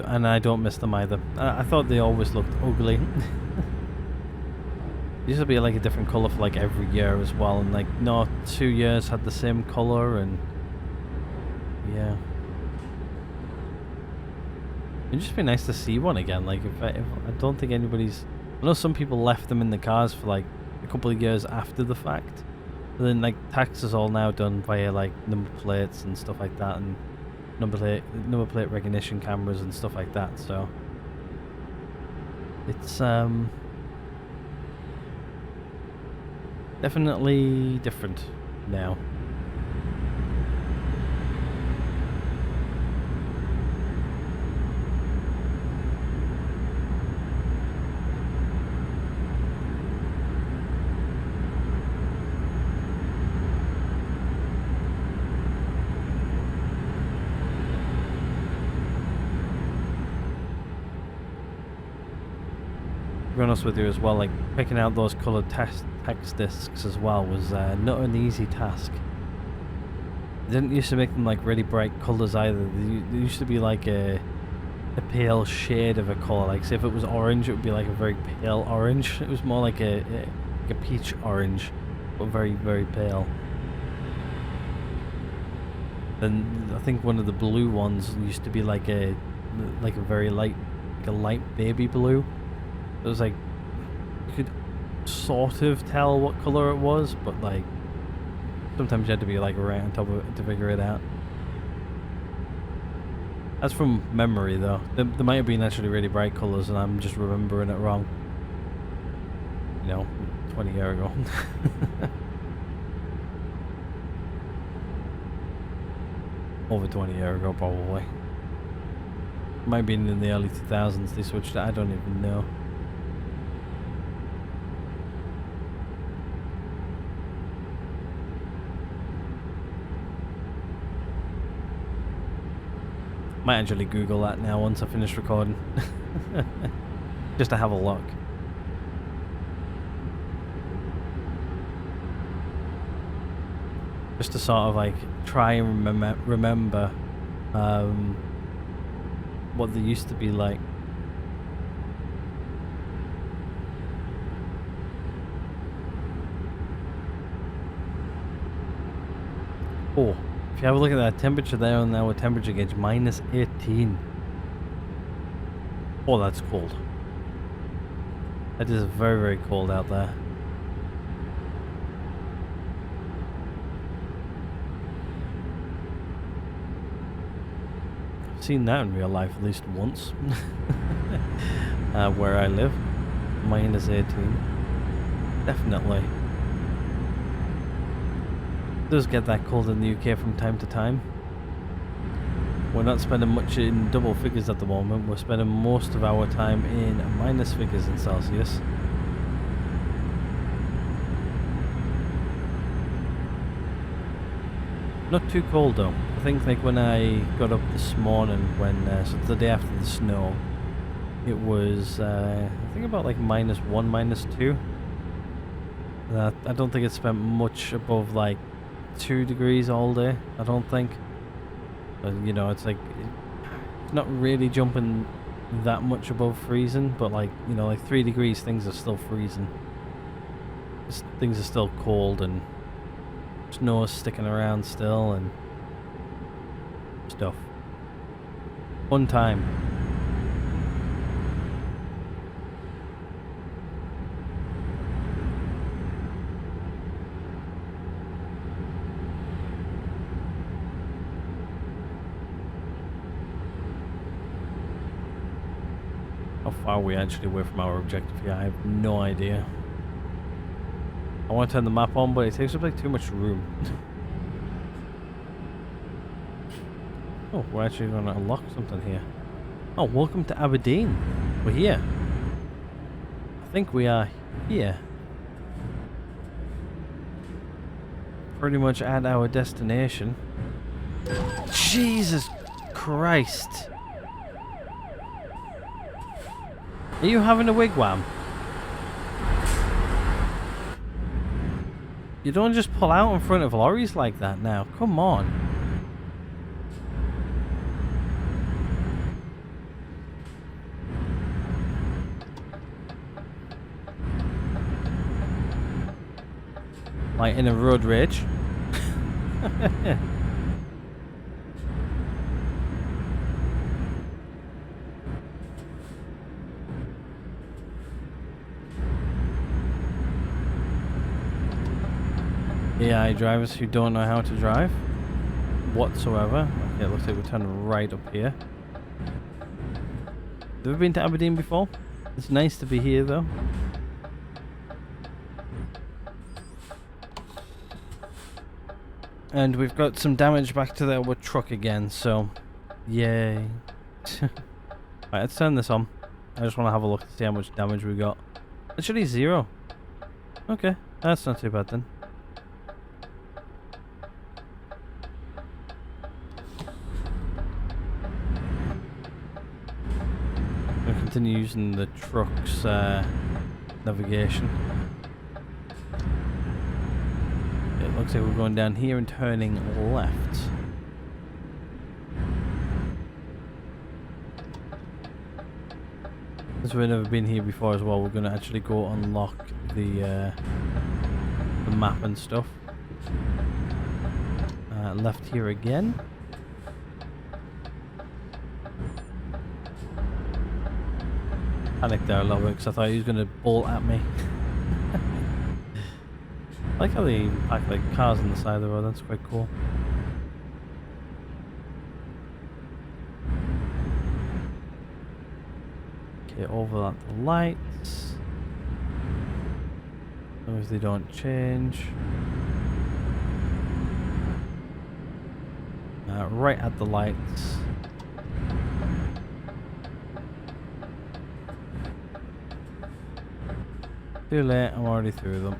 [SPEAKER 1] And I don't miss them either. I thought they always looked ugly. It used to be like a different colour for like every year as well, and like no 2 years had the same colour, and yeah. It'd just be nice to see one again. Like if I don't think anybody's. I know some people left them in the cars for like a couple of years after the fact. But then like tax is all now done via like number plates and stuff like that, and number plate recognition cameras and stuff like that. So it's definitely different now. be honest with you as well, like picking out those coloured text discs as well was not an easy task. They didn't used to make them like really bright colours either. They used to be like a pale shade of a colour. Like say if it was orange, it would be like a very pale orange. It was more like a peach orange, but very, very pale. Then I think one of the blue ones used to be like a very light, like a light baby blue. It was like you could sort of tell what colour it was, but like sometimes you had to be like right on top of it to figure it out. That's from memory though. There might have been actually really bright colours and I'm just remembering it wrong. You know, 20 years ago. Over 20 years ago probably. Might have been in the early 2000s they switched it, I don't even know. Might actually Google that now once I finish recording. Just to have a look. Just to sort of like try and remember what they used to be like. Oh. If you have a look at that temperature there on our temperature gauge, minus 18. Oh, that's cold. That is very, very cold out there. I've seen that in real life at least once. Where I live. Minus 18. Definitely. It does get that cold in the UK from time to time. We're not spending much in double figures at the moment. We're spending most of our time in minus figures in Celsius. Not too cold though. I think like when I got up this morning, so the day after the snow, it was I think about like -1, -2. I don't think it spent much above like 2 degrees all day, I don't think. But, you know, it's like it's not really jumping that much above freezing, but like, you know, like 3 degrees things are still freezing. Things are still cold and snow is sticking around still and stuff. Fun time. How far are we actually away from our objective here? I have no idea. I want to turn the map on, but it takes up like too much room. Oh, we're actually going to unlock something here. Oh, welcome to Aberdeen. We're here. I think we are here. Pretty much at our destination. Jesus Christ. Are you having a wigwam? You don't just pull out in front of lorries like that now. Come on. Like in a road rage. AI drivers who don't know how to drive whatsoever. Okay, it looks like we're turning right up here. Have you ever been to Aberdeen before? It's nice to be here though. And we've got some damage back to our truck again, so yay. Right, let's turn this on. I just want to have a look to see how much damage we got. Actually 0. Okay, that's not too bad then. Continue using the truck's navigation. It looks like we're going down here and turning left. Since we've never been here before as well, we're going to actually go unlock the map and stuff. Left here again. Panicked there a little bit because I thought he was going to bolt at me. I like how they pack like cars on the side of the road, that's quite cool. Okay, over at the lights. As long as they don't change. Right at the lights. Too late, I'm already through them.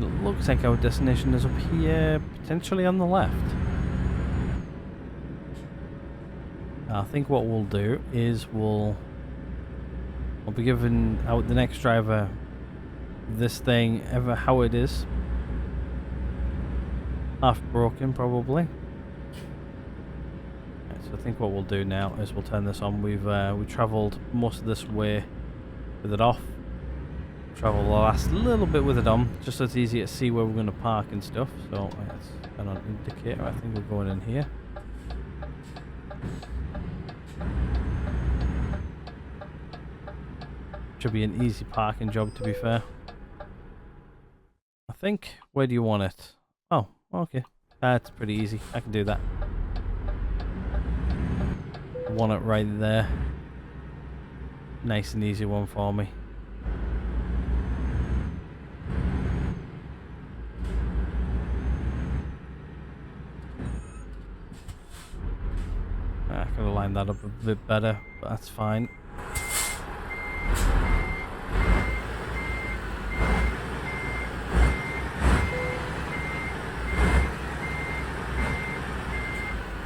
[SPEAKER 1] It looks like our destination is up here, potentially on the left. I think what we'll do is I'll be giving out the next driver this thing how it is. Half broken probably. Right, so I think what we'll do now is we'll turn this on. We travelled most of this way with it off. Travel the last little bit with it on, just so it's easy to see where we're going to park and stuff. So let's turn on indicator. I think we're going in here. Should be an easy parking job, to be fair. I think. Where do you want it? Oh, okay. That's pretty easy. I can do that. Want it right there. Nice and easy one for me. I could have lined that up a bit better, but that's fine.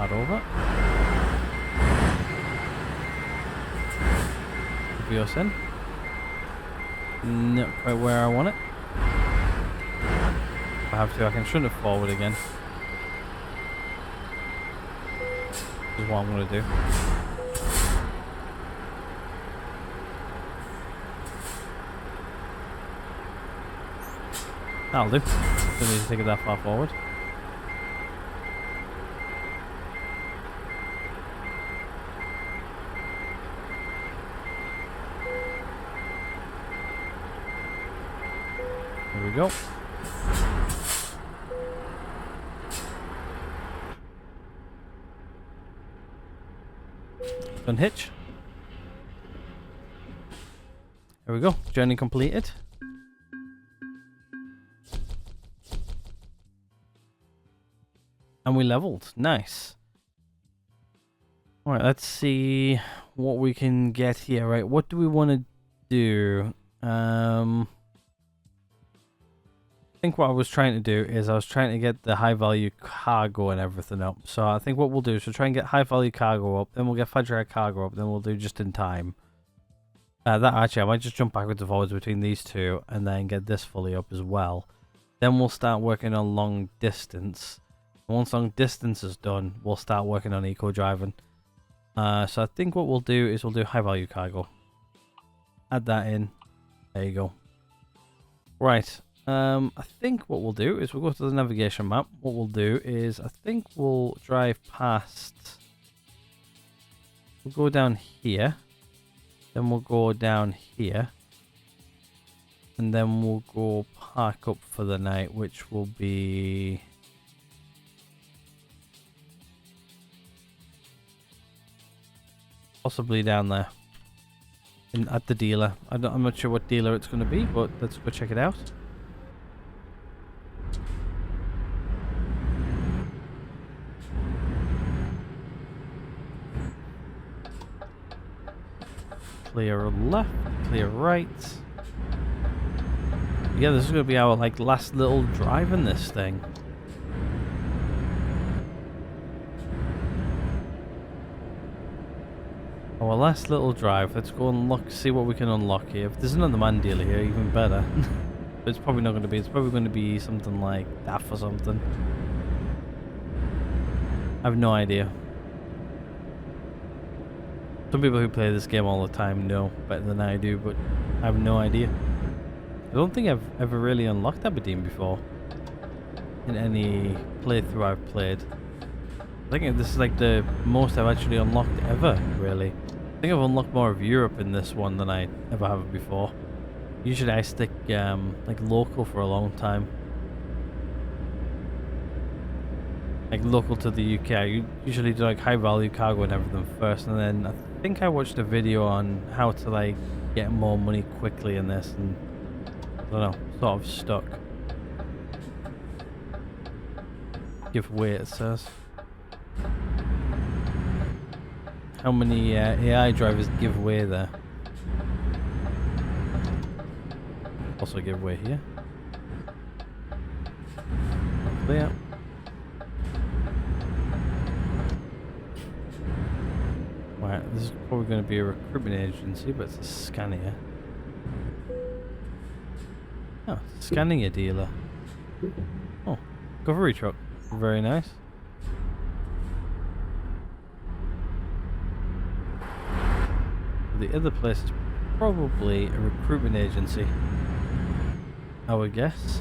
[SPEAKER 1] Over. Be us in. Not quite where I want it. If I have to, I can shunt it forward again. This is what I'm going to do. That'll do. Don't need to take it that far forward. There we go. Unhitch. There we go. Journey completed. And we leveled. Nice. Alright, let's see what we can get here. Right, what do we want to do? I think what I was trying to do is I was trying to get the high value cargo and everything up. So I think what we'll do is we'll try and get high value cargo up, then we'll get fragile cargo up, then we'll do just in time. That actually, I might just jump backwards and forwards between these two and then get this fully up as well. Then we'll start working on long distance. Once long distance is done, we'll start working on eco driving. So I think what we'll do is we'll do high value cargo. Add that in. There you go. Right. I think what we'll do is we'll go to the navigation map. What we'll do is I think we'll drive past. We'll go down here. Then we'll go down here. And then we'll go park up for the night, which will be... possibly down there. At the dealer. I'm not sure what dealer it's going to be, but let's go check it out. Clear left, clear right. Yeah, this is going to be our like last little drive in this thing. Our last little drive. Let's go and look, see what we can unlock here. If there's another man dealer here, even better. But it's probably not going to be. It's probably going to be something like DAF or something. I have no idea. Some people who play this game all the time know better than I do, but I have no idea. I don't think I've ever really unlocked Aberdeen before. In any playthrough I've played. I think this is like the most I've actually unlocked ever, really. I think I've unlocked more of Europe in this one than I ever have before. Usually I stick like local for a long time. Like local to the UK. I usually do like high value cargo and everything first, and then I think I watched a video on how to like get more money quickly in this, and I don't know, sort of stuck. Give way, it says. How many AI drivers give way there? Also give way here. Clear. Right, this is probably going to be a recruitment agency, but it's a Scania. Oh, Scania dealer. Oh, recovery truck. Very nice. The other place is probably a recruitment agency, I would guess.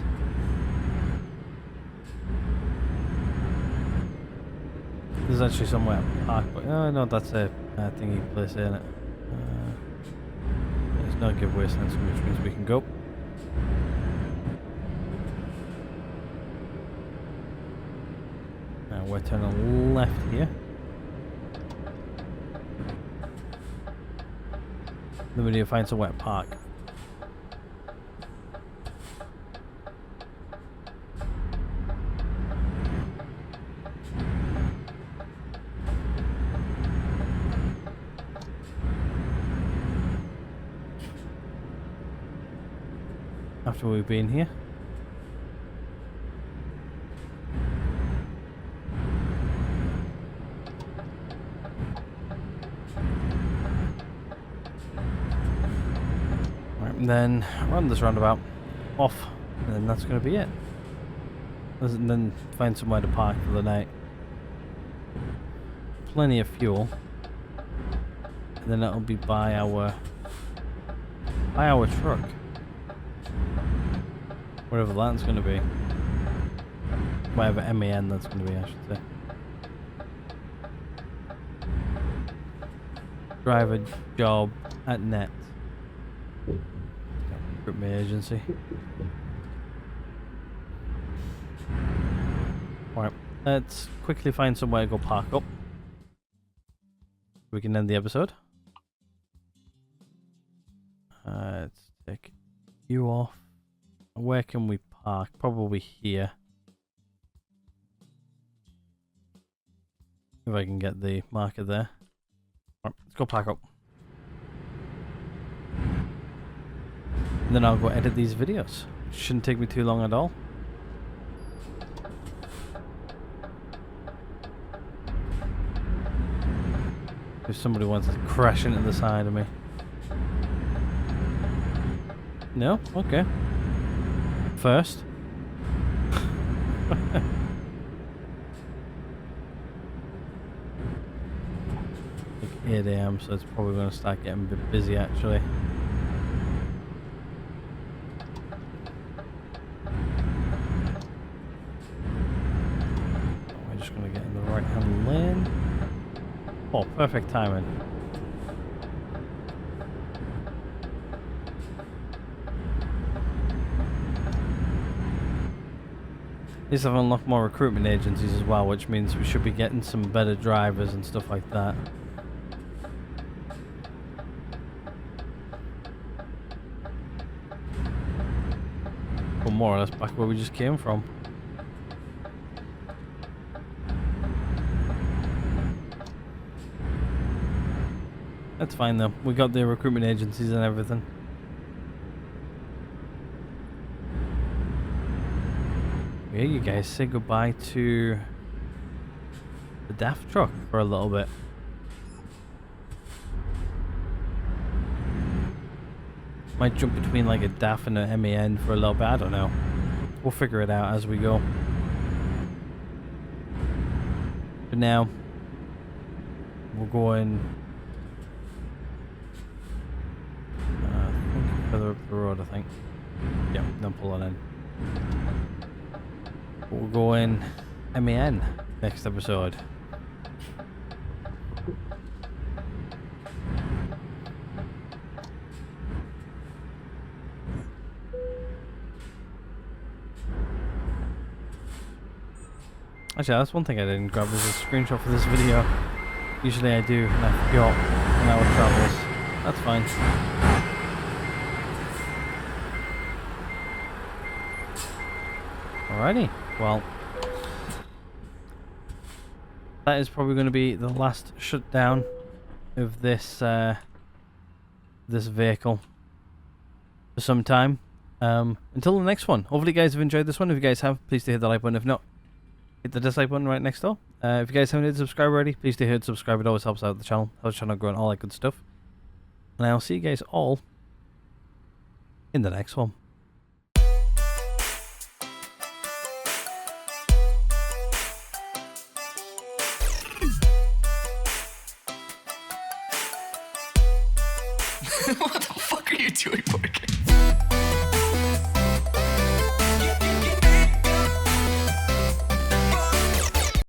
[SPEAKER 1] There's actually somewhere to park, but oh no, that's a thingy place, isn't it? There's no giveaway signs, which means we can go. Now we're turning left here. Then we need to find somewhere to park. After we've been here. And then run this roundabout off, and then that's going to be it. And then find somewhere to park for the night. Plenty of fuel. And then that'll be by our truck. Whatever that's going to be. Whatever MAN that's going to be, I should say. Driver job at net. Recruitment agency. Alright, let's quickly find somewhere to go park up. We can end the episode. Let's take you off. Where can we park? Probably here. If I can get the marker there. Alright, let's go park up. And then I'll go edit these videos. Shouldn't take me too long at all. If somebody wants to crash into the side of me. No? Okay. First. Like 8 AM, so it's probably going to start getting a bit busy actually. We're just going to get in the right hand lane. Oh, perfect timing. At least I've unlocked more recruitment agencies as well, which means we should be getting some better drivers and stuff like that. Or more or less back where we just came from. That's fine though, we got the recruitment agencies and everything. Yeah, you guys say goodbye to the DAF truck for a little bit. Might jump between like a DAF and a MAN for a little bit. I don't know. We'll figure it out as we go. But now, we're going further up the road, I think. Yeah, then pull it in. But we're going MAN next episode. Actually, that's one thing I didn't grab was a screenshot for this video. Usually I do, and I forgot on our travels. That's fine. Alrighty, well, that is probably going to be the last shutdown of this this vehicle for some time. Until the next one. Hopefully you guys have enjoyed this one. If you guys have, please do hit the like button. If not, hit the dislike button right next door. If you guys haven't hit subscribe already, please do hit subscribe. It always helps out the channel. Helps the channel grow and all that good stuff. And I'll see you guys all in the next one.
[SPEAKER 2] What the fuck are you doing, Morgan?